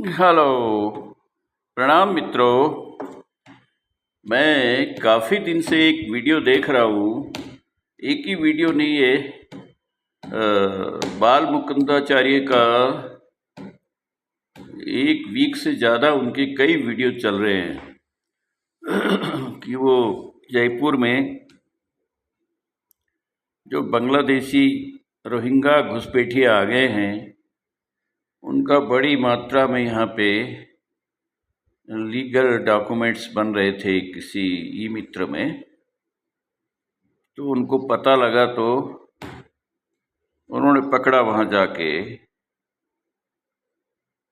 Hello. प्रणाम मित्रों। मैं काफ़ी दिन से एक वीडियो देख रहा हूँ। एक ही वीडियो नहीं है, बाल मुकुंदाचार्य का एक वीक से ज़्यादा उनके कई वीडियो चल रहे हैं कि वो जयपुर में जो बांग्लादेशी रोहिंग्या घुसपैठिए आ गए हैं, उनका बड़ी मात्रा में यहाँ पे लीगल डॉक्यूमेंट्स बन रहे थे किसी ई मित्र में। तो उनको पता लगा तो उन्होंने पकड़ा वहाँ जाके।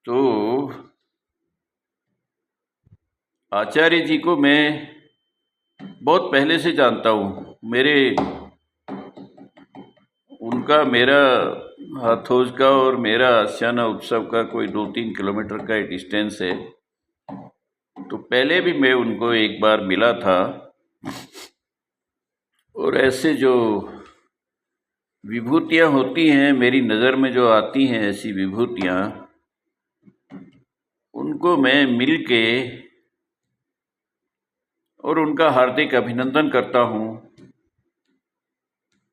तो आचार्य जी को मैं बहुत पहले से जानता हूँ। उनका मेरा हाथोज का और मेरा आसियाना उत्सव का कोई 2-3 किलोमीटर का डिस्टेंस है। तो पहले भी मैं उनको एक बार मिला था। और ऐसे जो विभूतियाँ होती हैं, मेरी नज़र में जो आती हैं ऐसी विभूतियाँ, उनको मैं मिल के और उनका हार्दिक अभिनंदन करता हूँ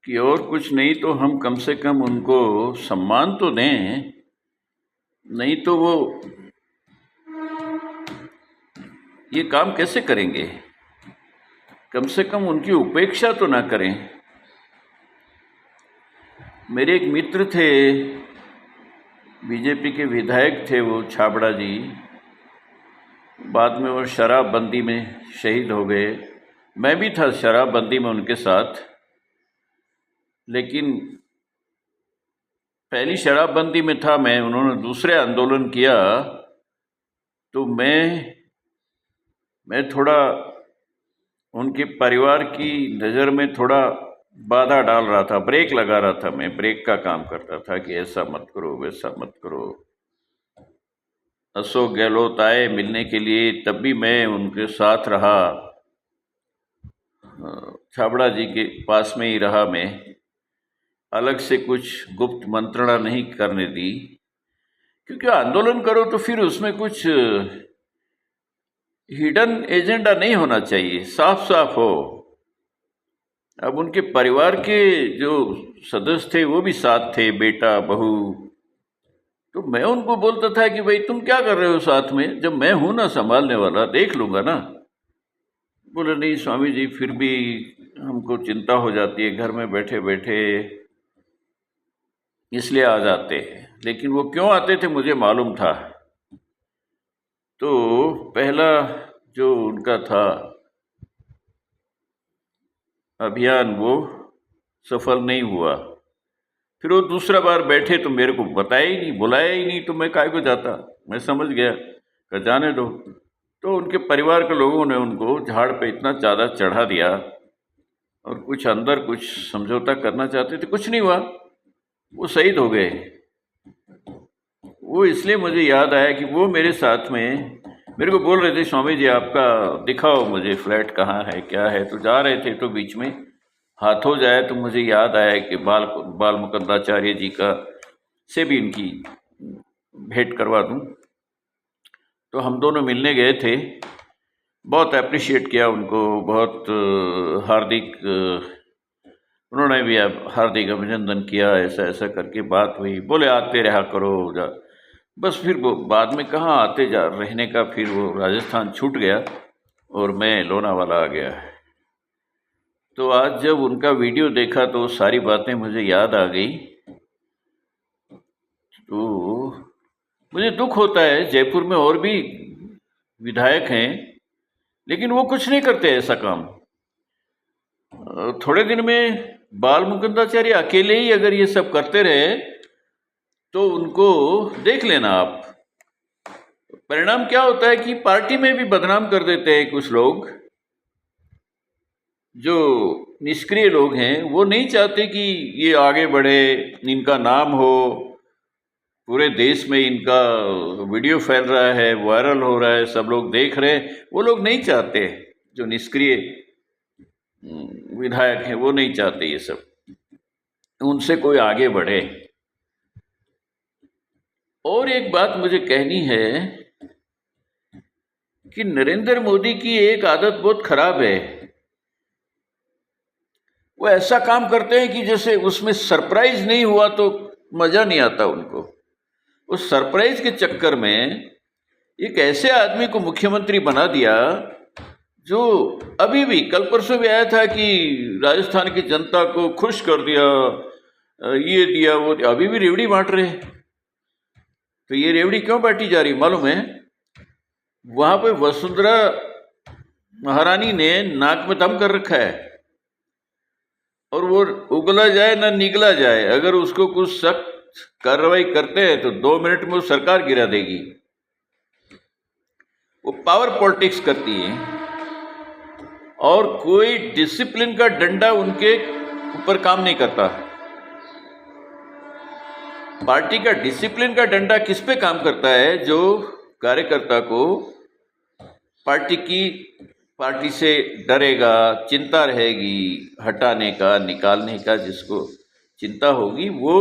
कि और कुछ नहीं तो हम कम से कम उनको सम्मान तो दें, नहीं तो वो ये काम कैसे करेंगे। कम से कम उनकी उपेक्षा तो ना करें। मेरे एक मित्र थे, बीजेपी के विधायक थे, वो छाबड़ा जी। बाद में वो शराबबंदी में शहीद हो गए। मैं भी था शराबबंदी में उनके साथ, लेकिन पहली शराबबंदी में था मैं, उन्होंने दूसरे आंदोलन किया तो मैं थोड़ा उनके परिवार की नज़र में थोड़ा बाधा डाल रहा था, ब्रेक लगा रहा था। मैं ब्रेक का काम करता था कि ऐसा मत करो, वैसा मत करो। अशोक गहलोत आए मिलने के लिए, तब भी मैं उनके साथ रहा, छाबड़ा जी के पास में ही रहा। मैं अलग से कुछ गुप्त मंत्रणा नहीं करने दी, क्योंकि आंदोलन करो तो फिर उसमें कुछ हिडन एजेंडा नहीं होना चाहिए, साफ साफ हो। अब उनके परिवार के जो सदस्य थे वो भी साथ थे, बेटा बहू। तो मैं उनको बोलता था कि भाई तुम क्या कर रहे हो साथ में, जब मैं हूं ना संभालने वाला, देख लूंगा ना। बोले नहीं स्वामी जी, फिर भी हमको चिंता हो जाती है, घर में बैठे बैठे इसलिए आ जाते हैं। लेकिन वो क्यों आते थे मुझे मालूम था। तो पहला जो उनका था अभियान, वो सफल नहीं हुआ। फिर वो दूसरा बार बैठे तो मेरे को बताया ही नहीं, बुलाया ही नहीं, तो मैं काहे को जाता। मैं समझ गया कि जाने दो। तो उनके परिवार के लोगों ने उनको झाड़ पे इतना ज़्यादा चढ़ा दिया, और कुछ अंदर कुछ समझौता करना चाहते थे, कुछ नहीं हुआ, वो शहीद हो गए। वो इसलिए मुझे याद आया कि वो मेरे साथ में मेरे को बोल रहे थे, स्वामी जी आपका दिखाओ मुझे फ्लैट कहाँ है, क्या है। तो जा रहे थे तो बीच में हाथों जाए तो मुझे याद आया कि बाल मुकुंदाचार्य जी का से भी इनकी भेंट करवा दूं। तो हम दोनों मिलने गए थे। बहुत अप्रिशिएट किया उनको, बहुत हार्दिक उन्होंने भी अब हार्दिक अभिनंदन किया। ऐसा ऐसा करके बात हुई। बोले आते रहा करो जा। बस फिर वो बाद में कहाँ आते जा रहने का, फिर वो राजस्थान छूट गया और मैं लोनावाला आ गया। तो आज जब उनका वीडियो देखा तो सारी बातें मुझे याद आ गई। तो मुझे दुख होता है, जयपुर में और भी विधायक हैं, लेकिन वो कुछ नहीं करते ऐसा काम। थोड़े दिन में बाल मुकुंदाचार्य अकेले ही अगर ये सब करते रहे तो उनको देख लेना आप। परिणाम क्या होता है कि पार्टी में भी बदनाम कर देते हैं कुछ लोग। जो निष्क्रिय लोग हैं वो नहीं चाहते कि ये आगे बढ़े, इनका नाम हो, पूरे देश में इनका वीडियो फैल रहा है, वायरल हो रहा है, सब लोग देख रहे हैं। वो लोग नहीं चाहते, जो निष्क्रिय विधायक हैं वो नहीं चाहते ये सब, उनसे कोई आगे बढ़े। और एक बात मुझे कहनी है कि नरेंद्र मोदी की एक आदत बहुत खराब है। वो ऐसा काम करते हैं कि जैसे उसमें सरप्राइज नहीं हुआ तो मजा नहीं आता उनको। उस सरप्राइज के चक्कर में एक ऐसे आदमी को मुख्यमंत्री बना दिया जो अभी भी कल परसों भी आया था कि राजस्थान की जनता को खुश कर दिया, ये दिया वो दिया, अभी भी रेवड़ी बांट रहे हैं। तो ये रेवड़ी क्यों बांटी जा रही मालूम है? वहां पे वसुंधरा महारानी ने नाक में दम कर रखा है और वो उगला जाए ना निगला जाए, अगर उसको कुछ सख्त कार्रवाई करते हैं तो 2 मिनट में वो सरकार गिरा देगी। वो पावर पॉलिटिक्स करती है और कोई डिसिप्लिन का डंडा उनके ऊपर काम नहीं करता। पार्टी का डिसिप्लिन का डंडा किस पे काम करता है? जो कार्यकर्ता को पार्टी से डरेगा, चिंता रहेगी हटाने का, निकालने का, जिसको चिंता होगी वो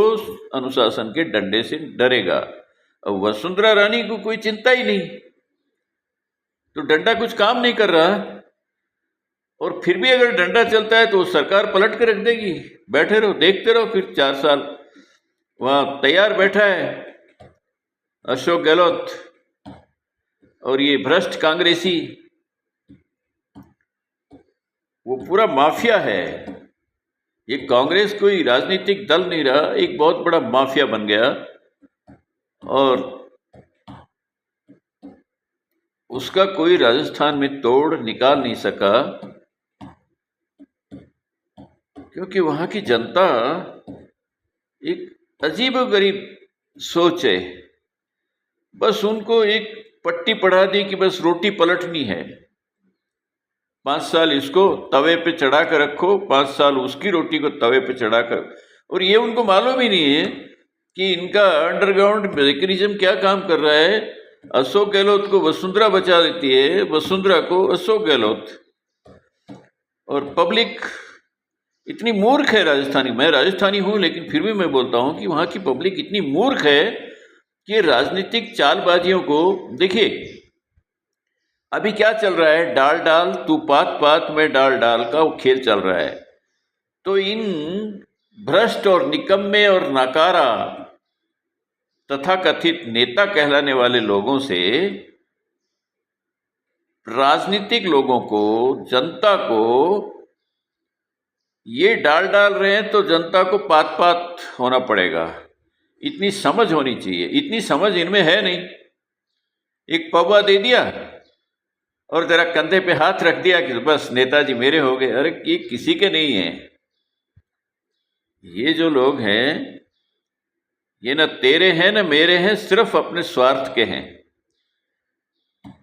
अनुशासन के डंडे से डरेगा। अब वसुंधरा रानी को कोई चिंता ही नहीं, तो डंडा कुछ काम नहीं कर रहा, और फिर भी अगर डंडा चलता है तो सरकार पलट के रख देगी। बैठे रहो, देखते रहो, फिर 4 साल वहां तैयार बैठा है अशोक गहलोत और ये भ्रष्ट कांग्रेसी। वो पूरा माफिया है। ये कांग्रेस कोई राजनीतिक दल नहीं रहा, एक बहुत बड़ा माफिया बन गया और उसका कोई राजस्थान में तोड़ निकाल नहीं सका, क्योंकि वहां की जनता एक अजीबोगरीब सोच है। बस उनको एक पट्टी पढ़ा दी कि बस रोटी पलटनी है, 5 साल इसको तवे पे चढ़ा कर रखो, 5 साल उसकी रोटी को तवे पे चढ़ा कर। और ये उनको मालूम ही नहीं है कि इनका अंडरग्राउंड मैकेनिज्म क्या काम कर रहा है। अशोक गहलोत को वसुंधरा बचा देती है, वसुंधरा को अशोक गहलोत। और पब्लिक इतनी मूर्ख है राजस्थानी, मैं राजस्थानी हूं लेकिन फिर भी मैं बोलता हूं कि वहां की पब्लिक इतनी मूर्ख है कि राजनीतिक चालबाजियों को देखिए। अभी क्या चल रहा है? डाल डाल तू पात पात में डाल डाल का वो खेल चल रहा है। तो इन भ्रष्ट और निकम्मे और नाकारा तथाकथित नेता कहलाने वाले लोगों से राजनीतिक लोगों को, जनता को ये डाल डाल रहे हैं, तो जनता को पात पात होना पड़ेगा। इतनी समझ होनी चाहिए, इतनी समझ इनमें है नहीं। एक पौवा दे दिया और जरा कंधे पे हाथ रख दिया कि बस नेताजी मेरे हो गए। अरे ये किसी के नहीं है। ये जो लोग हैं ये न तेरे हैं न मेरे हैं, सिर्फ अपने स्वार्थ के हैं।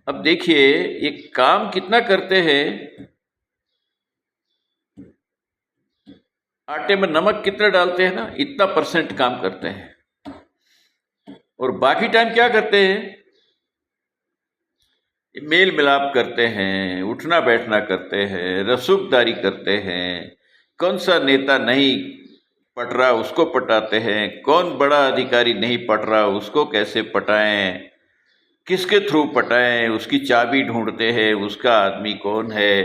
अब देखिए ये काम कितना करते हैं, आटे में नमक कितना डालते हैं ना, इतना % काम करते हैं। और बाकी टाइम क्या करते हैं? मेल मिलाप करते हैं, उठना बैठना करते हैं, रसूखदारी करते हैं। कौन सा नेता नहीं पट रहा उसको पटाते हैं, कौन बड़ा अधिकारी नहीं पट रहा उसको कैसे पटाएं, किसके थ्रू पटाएं, उसकी चाबी ढूंढते हैं, उसका आदमी कौन है,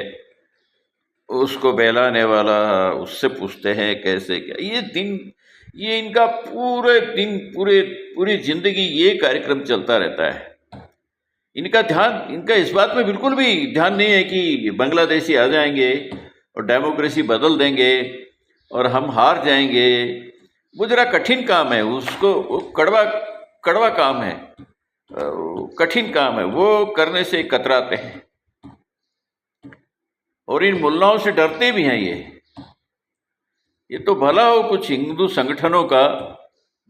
उसको बहलाने वाला, उससे पूछते हैं कैसे क्या। ये इनका पूरे दिन पूरी जिंदगी ये कार्यक्रम चलता रहता है। इनका इस बात में बिल्कुल भी ध्यान नहीं है कि बांग्लादेशी आ जाएंगे और डेमोक्रेसी बदल देंगे और हम हार जाएंगे। वो जरा कठिन काम है, उसको वो कड़वा काम है, कठिन काम है, वो करने से कतराते हैं। और इन मुल्लाओं से डरते भी हैं। ये तो भला हो कुछ हिंदू संगठनों का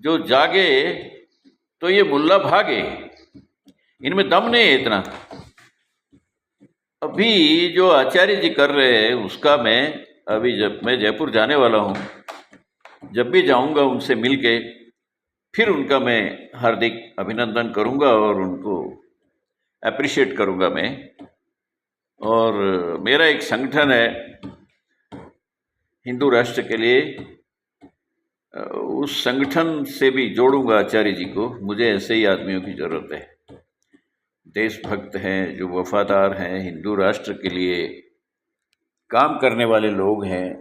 जो जागे तो ये मुल्ला भागे, इनमें दम नहीं है इतना। अभी जो आचार्य जी कर रहे हैं उसका जब मैं जयपुर जाने वाला हूँ, जब भी जाऊँगा उनसे मिलके फिर उनका मैं हार्दिक अभिनंदन करूँगा और उनको अप्रिशिएट करूँगा मैं। और मेरा एक संगठन है हिंदू राष्ट्र के लिए, उस संगठन से भी जोड़ूंगा आचार्य जी को। मुझे ऐसे ही आदमियों की ज़रूरत है, देशभक्त हैं, जो वफादार हैं, हिंदू राष्ट्र के लिए काम करने वाले लोग हैं।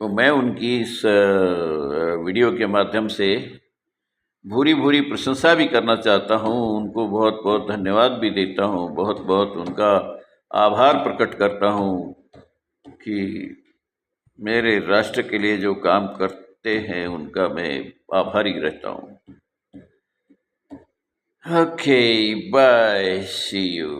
तो मैं उनकी इस वीडियो के माध्यम से भूरी भूरी प्रशंसा भी करना चाहता हूँ, उनको बहुत बहुत धन्यवाद भी देता हूँ, बहुत बहुत उनका आभार प्रकट करता हूँ कि मेरे राष्ट्र के लिए जो काम करते हैं उनका मैं आभारी रहता हूँ। Okay, bye, see you.